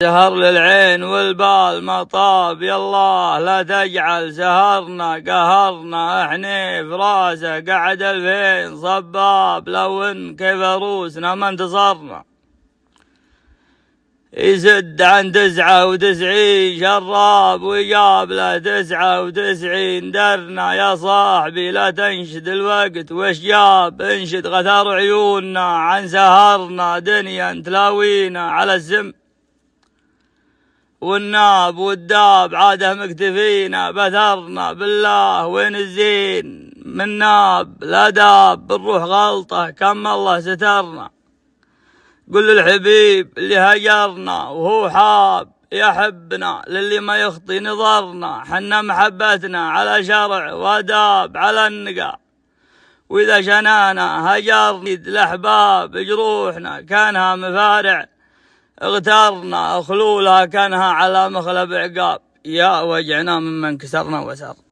سهر للعين والبال ما طاب، يالله لا تجعل سهرنا قهرنا، حنيف راسه قعد 2000 صباب، لو ان كيف روسنا ما انتصرنا. يسد عن 99 شراب وجاب له 99 درنا، يا صاحبي لا تنشد الوقت وش جاب، انشد غثار عيوننا عن سهرنا، دنيا تلاوينا على السم والناب والداب عاده مكتفينا، بثرنا بالله وين الزين من ناب، لا داب بالروح غلطه كم الله سترنا. قل للحبيب اللي هجرنا وهو حاب يحبنا، للي ما يخطي نظرنا، حنا محبتنا على شرع واداب على النقا، واذا شنانا هجرنا الاحباب جروحنا كانها مفارع اغترنا، خلولها كانها على مخلب عقاب، يا وجعنا ممن كسرنا وسر.